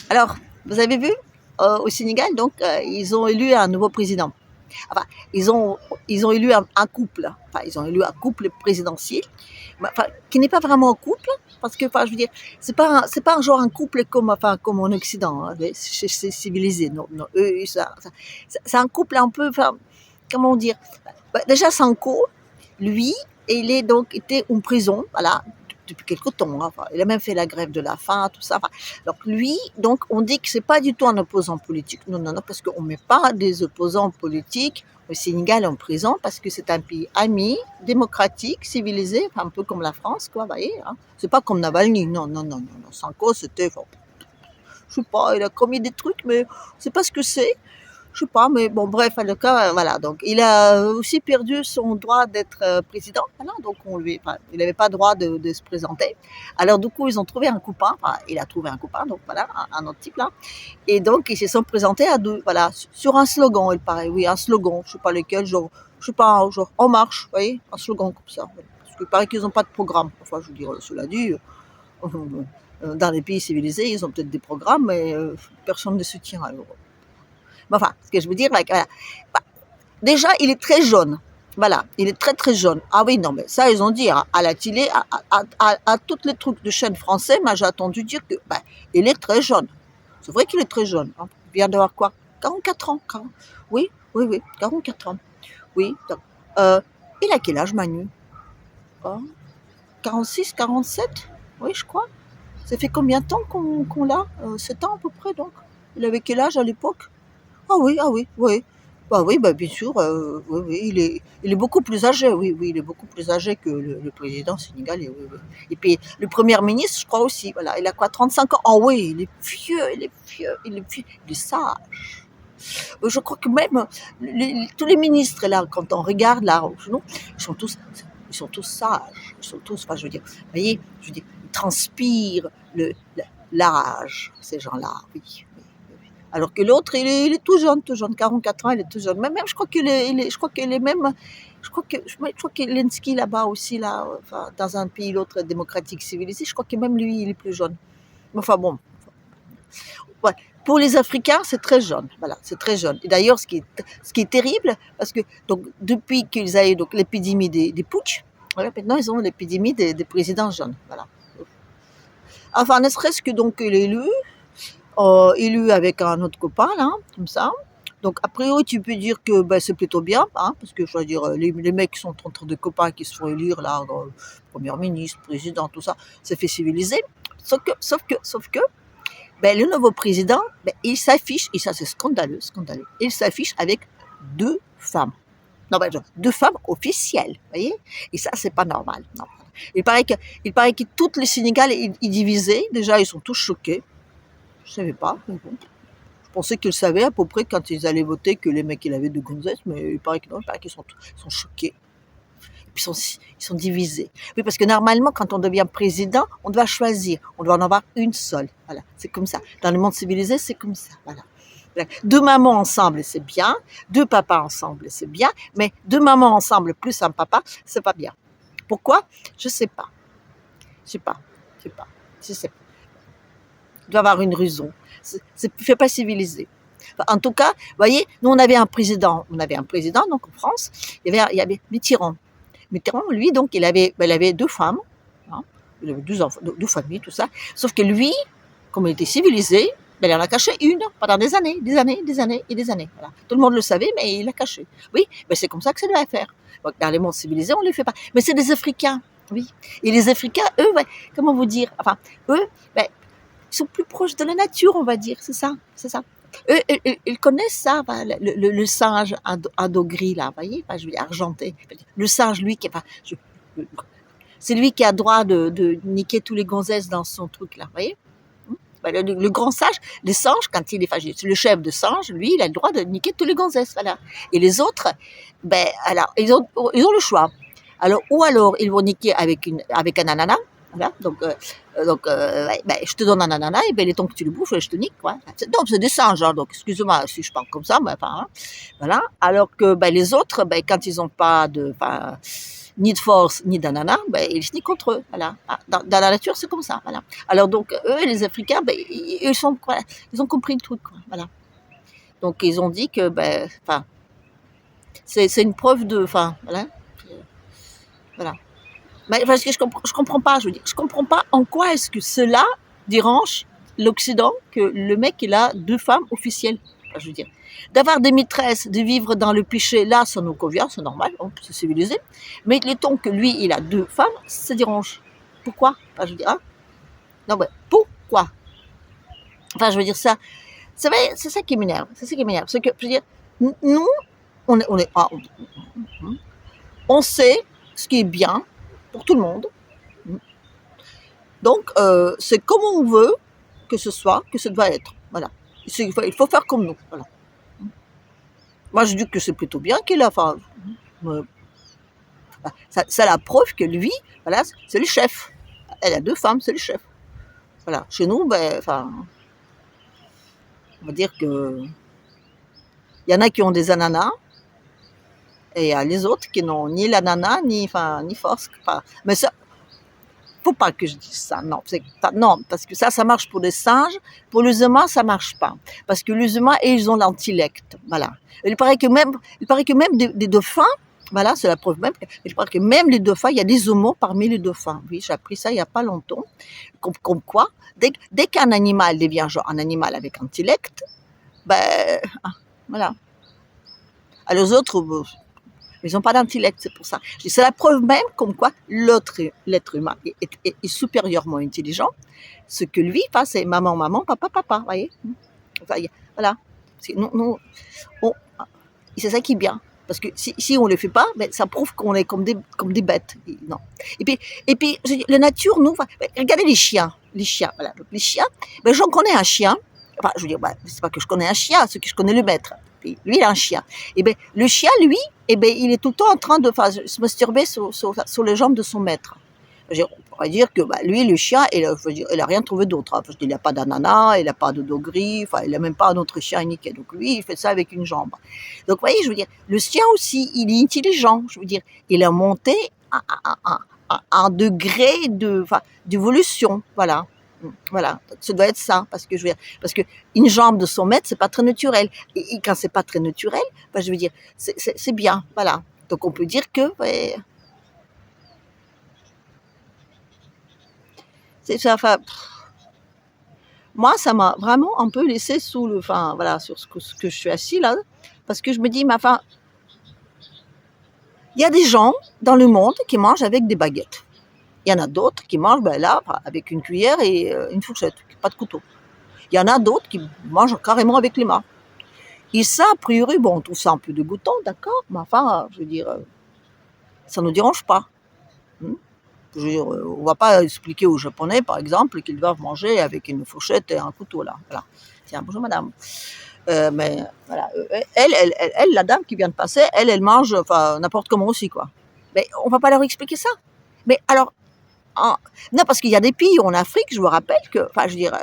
Alors, vous avez vu, au Sénégal, donc, ils ont élu un nouveau président. Enfin, ils ont, ils ont élu un couple. Enfin, ils ont élu un couple présidentiel, enfin, qui n'est pas vraiment un couple, parce que, enfin, je veux dire, c'est pas un genre un couple comme, enfin, comme en Occident, hein, c'est civilisé. Non, non, eux, c'est un couple un peu, enfin, comment dire, déjà Sanko, lui, il est donc été en prison, voilà, depuis quelque temps. Enfin, il a même fait la grève de la faim, tout ça. Enfin, donc lui, donc on dit que c'est pas du tout un opposant politique. Non, non, non, parce qu'on met pas des opposants politiques au Sénégal en prison parce que c'est un pays ami, démocratique, civilisé, un peu comme la France, quoi. Vous voyez, hein. C'est pas comme Navalny. Non, non, non, non, non. Sanko, c'était, enfin, je sais pas, il a commis des trucs, mais je sais pas ce que c'est. Je sais pas, mais bon, bref, en tout cas, voilà. Donc, il a aussi perdu son droit d'être président. Voilà, donc, enfin, il n'avait pas le droit de se présenter. Alors, du coup, ils ont trouvé un copain. Enfin, il a trouvé un copain, donc voilà, un autre type là. Et donc, ils se sont présentés à deux, voilà, sur un slogan, il paraît. Oui, un slogan. Je sais pas lequel, genre, je sais pas, genre, En Marche, vous voyez, un slogan comme ça. Parce qu'il paraît qu'ils n'ont pas de programme. Enfin, je veux dire, cela dit, dans les pays civilisés, ils ont peut-être des programmes, mais personne ne soutient. Alors, enfin, ce que je veux dire, like, voilà. Déjà, il est très jaune. Voilà, il est très très jaune. Ah oui, non, mais ça, ils ont dit à la télé, à tous les trucs de chaîne français, moi j'ai entendu dire que il est très jaune. C'est vrai qu'il est très jaune. Hein. Il vient d'avoir quoi 44 ans. 40. Oui, oui, oui, 44 ans. Oui. Donc, il a quel âge, Manu oh, 46, 47. Oui, je crois. Ça fait combien de temps qu'on l'a 7 ans à peu près, donc. Il avait quel âge à l'époque ah oui, oui. Bah oui, bah bien sûr, oui, oui, il est beaucoup plus âgé, oui, oui, il est beaucoup plus âgé que le président sénégalais, oui, oui. Et puis le premier ministre, je crois aussi, voilà, il a quoi, 35 ans? Oh oui, il est vieux, il est vieux, il est vieux, il est sage. Je crois que même tous les ministres, là, quand on regarde, là, non, ils sont tous sages, ils sont tous, enfin, je veux dire, vous voyez, je veux dire, ils transpirent l'âge, ces gens-là, oui. Alors que l'autre, il est tout jeune, 44 ans, il est tout jeune. Même, je crois je crois qu'il est même, je crois que Lenski là-bas aussi, là, enfin, dans un pays l'autre démocratique civilisé, je crois que même lui, il est plus jeune. Enfin bon, ouais. Pour les Africains, c'est très jeune. Voilà, c'est très jeune. Et d'ailleurs, ce qui est terrible, parce que donc depuis qu'ils aient donc l'épidémie des putsch, voilà, maintenant ils ont l'épidémie des présidents jeunes. Voilà. Enfin, ne serait-ce que donc l'élu, élu avec un autre copain là, comme ça. Donc a priori, tu peux dire que c'est plutôt bien, hein, parce que je veux dire, les mecs sont entre deux copains qui se font élire là, premier ministre, président, tout ça, c'est fait civiliser. Sauf que le nouveau président, il s'affiche, et ça c'est scandaleux, scandaleux, il s'affiche avec deux femmes. Non, deux femmes officielles, vous voyez. Et ça, c'est pas normal. Non. Il paraît que toutes les Sénégal est divisé. Déjà, ils sont tous choqués. Je savais pas, mais bon. Je pensais qu'ils savaient à peu près quand ils allaient voter que les mecs, ils avaient de gonzesses, mais il paraît que non, il paraît qu'ils sont choqués. Puis ils sont divisés. Oui, parce que normalement, quand on devient président, on doit choisir. On doit en avoir une seule. Voilà, c'est comme ça. Dans le monde civilisé, c'est comme ça. Voilà. Deux mamans ensemble, c'est bien. Deux papas ensemble, c'est bien. Mais deux mamans ensemble plus un papa, c'est pas bien. Pourquoi? Je sais pas. Je sais pas. Je sais pas. Je sais pas. Il doit y avoir une raison. C'est pas civilisé. Enfin, en tout cas, vous voyez, nous on avait un président donc en France, il y avait Mitterrand. Mitterrand, lui, donc il avait deux femmes, hein, il avait deux familles, tout ça. Sauf que lui, comme il était civilisé, il en a caché une pendant des années, des années, des années et des années. Voilà. Tout le monde le savait, mais il l'a caché. Oui, mais c'est comme ça que ça doit faire. Donc, dans les mondes civilisés, on ne les fait pas. Mais c'est des Africains, oui. Et les Africains, eux, comment vous dire, enfin, eux, ils sont plus proches de la nature, on va dire, c'est ça, c'est ça. Eux, ils connaissent ça, le singe à dos gris, là, vous voyez, je veux dire, argenté. Le singe, lui, c'est lui qui a droit de niquer tous les gonzesses dans son truc, là, vous voyez. Le grand singe, les singes, quand il est fâché, c'est le chef de singe, lui, il a le droit de niquer tous les gonzesses, voilà. Et les autres, alors, ils ont le choix. Alors, ou alors, ils vont niquer avec un ananas, voilà, donc, je te donne un ananas, et le temps que tu le bouffes, je te nique, quoi. Donc, c'est des singes, hein, donc, excuse-moi si je parle comme ça, mais enfin, hein, voilà. Alors que, les autres, quand ils ont pas de, ni de force, ni d'ananas, ben, ils se nient contre eux. Voilà. Dans la nature, c'est comme ça. Voilà. Alors donc, eux, les Africains, ben, voilà, ils ont compris le truc. Quoi, voilà. Donc, ils ont dit que, ben, enfin, c'est une preuve de, enfin, voilà. Mais parce que je comprends pas, je veux dire, je comprends pas en quoi est-ce que cela dérange l'Occident que le mec il a 2 femmes officielles. Enfin, je veux dire, d'avoir des maîtresses, de vivre dans le péché, là, ça nous convient, c'est normal, c'est civilisé. Mais mettons que lui, il a 2 femmes, ça dérange. Pourquoi? Enfin, je veux dire, hein? Non, mais pourquoi? Enfin, je veux dire ça. C'est ça qui m'énerve. C'est ça qui m'énerve. C'est que, je veux dire, nous, on sait ce qui est bien pour tout le monde. Donc, c'est comme on veut que ce soit, que ça doit être. Voilà. Il faut faire comme nous. Voilà. Moi, je dis que c'est plutôt bien qu'il a. Enfin, c'est la preuve que lui, voilà, c'est le chef. Elle a 2 femmes, c'est le chef. Voilà. Chez nous, ben, enfin, on va dire que il y en a qui ont des ananas et il y a les autres qui n'ont ni l'ananas ni force. Enfin, mais ça, faut pas que je dise ça, non, non, parce que ça marche pour les singes, pour les humains, ça marche pas, parce que les humains, ils ont l'intellect, voilà. Il paraît que même des dauphins, voilà, c'est la preuve même, il paraît que même les dauphins, il y a des homos parmi les dauphins, oui, j'ai appris ça il y a pas longtemps, comme quoi, dès qu'un animal devient genre un animal avec intellect, ben, voilà. Alors les autres, ils n'ont pas d'intellect, c'est pour ça. C'est la preuve même comme quoi l'être humain est supérieurement intelligent. Ce que lui passe, c'est maman, papa, papa, voyez. Enfin, voilà. C'est ça qui est bien. Parce que si on ne le fait pas, ben, ça prouve qu'on est comme des bêtes. Non. Et puis la nature, nous, regardez les chiens. Voilà. Donc, les chiens, ben, j'en connais un chien. Enfin, je veux dire, ben, c'est pas que je connais un chien, c'est que je connais le maître. Lui, il a un chien. Et ben, le chien, lui, il est tout le temps en train de se masturber sur les jambes de son maître. On pourrait dire que lui, le chien, il a rien trouvé d'autre. Hein. Il n'a pas d'ananas, il n'a pas de dos gris, il n'a même pas un autre chien niqué. Donc lui, il fait ça avec une jambe. Donc vous voyez, je veux dire, le sien aussi, il est intelligent. Je veux dire, il a monté un degré d'évolution. Voilà. Voilà, ça doit être ça, parce que une jambe de son maître, c'est pas très naturel. Et quand c'est pas très naturel, je veux dire, c'est bien, voilà. Donc on peut dire que, c'est ça. Enfin, moi, ça m'a vraiment un peu laissé voilà, sur ce que je suis assis là, parce que je me dis, il y a des gens dans le monde qui mangent avec des baguettes. Il y en a d'autres qui mangent, là, avec une cuillère et une fourchette, pas de couteau. Il y en a d'autres qui mangent carrément avec les mains. Et ça, a priori, bon, on trouve ça un peu dégoûtant, d'accord, mais enfin, je veux dire, ça ne nous dérange pas. Je veux dire, on ne va pas expliquer aux Japonais, par exemple, qu'ils doivent manger avec une fourchette et un couteau, là. Voilà. Tiens, bonjour madame. Mais voilà, elle, la dame qui vient de passer, elle mange n'importe comment aussi, quoi. Mais on ne va pas leur expliquer ça. Mais alors, non, parce qu'il y a des pays en Afrique, je vous rappelle que, je veux dire,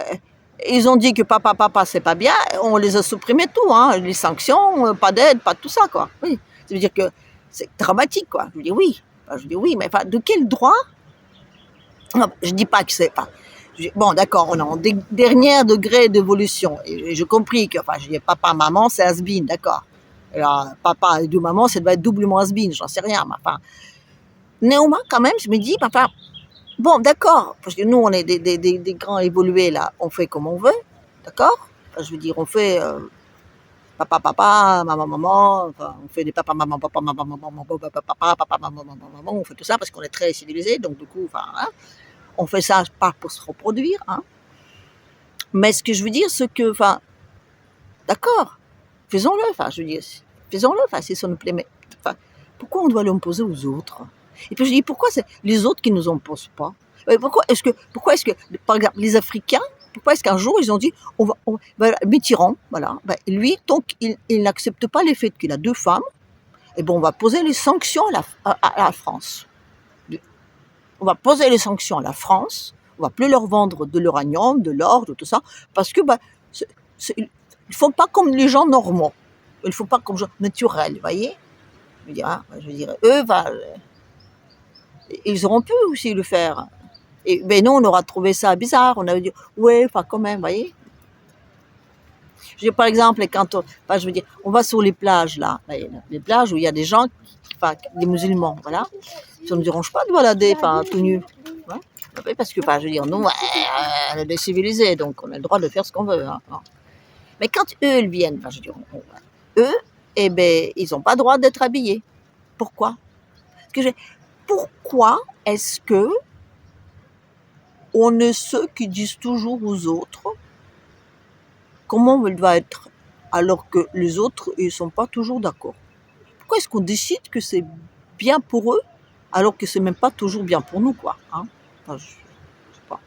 ils ont dit que papa, c'est pas bien, on les a supprimés tout, hein, les sanctions, pas d'aide, pas tout ça, quoi. Oui. Ça veut dire que c'est dramatique, quoi. Je dis oui, mais de quel droit? Non, je dis pas que c'est pas. Bon, d'accord, on est en dernier degré d'évolution. Et j'ai compris que, je dis papa, maman, c'est has-been, d'accord. Alors, papa et maman, ça doit être doublement has-been, j'en sais rien, mais néanmoins, quand même, je me dis, bon, d'accord, parce que nous, on est des grands évolués, là, on fait comme on veut, d'accord? Je veux dire, on fait papa, maman, on fait des papa, maman, on fait tout ça parce qu'on est très civilisé, donc du coup, on fait ça pas pour se reproduire, hein. Mais ce que je veux dire, c'est que, d'accord, faisons-le, je veux dire, faisons-le, si ça nous plaît, mais, pourquoi on doit l'imposer aux autres? Et puis je dis, pourquoi c'est les autres qui nous imposent pas? Pourquoi est-ce que, par exemple, les Africains, pourquoi est-ce qu'un jour ils ont dit, Mitterrand, voilà, lui, donc, il n'accepte pas le fait qu'il a 2 femmes, et bon, on va poser les sanctions à la France. On va poser les sanctions à la France, on va plus leur vendre de l'uranium, de l'or, de tout ça, parce que, ils font pas comme les gens normaux. Ils font pas comme les gens naturels, vous voyez? Je veux dire, eux, Ils auront pu aussi le faire. Mais nous, on aura trouvé ça bizarre. On a dit, ouais, enfin, quand même, vous voyez. Je veux dire, par exemple, quand je veux dire, on va sur les plages, là, les plages où il y a des gens, des musulmans, voilà. Ça ne nous dérange pas de balader, tout nu. Ouais. Parce que, je veux dire, nous, on est des civilisés, donc on a le droit de faire ce qu'on veut. Hein. Mais quand eux, ils viennent, je veux dire, eux, eh ben, ils n'ont pas le droit d'être habillés. Pourquoi? Pourquoi est-ce que on est ceux qui disent toujours aux autres comment il doit être, alors que les autres, ils ne sont pas toujours d'accord? Pourquoi est-ce qu'on décide que c'est bien pour eux, alors que c'est même pas toujours bien pour nous, quoi, hein? Enfin, je sais pas.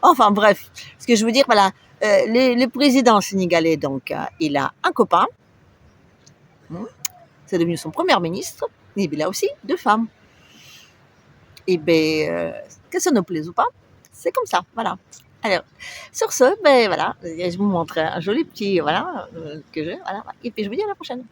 Enfin bref, ce que je veux dire, voilà, le président sénégalais, donc, il a un copain, c'est devenu son premier ministre, et il a aussi 2 femmes. Et ben, que ça nous plaise ou pas, c'est comme ça, voilà. Alors, sur ce, ben voilà, je vous montre un joli petit, voilà, que j'ai, voilà. Et puis je vous dis à la prochaine.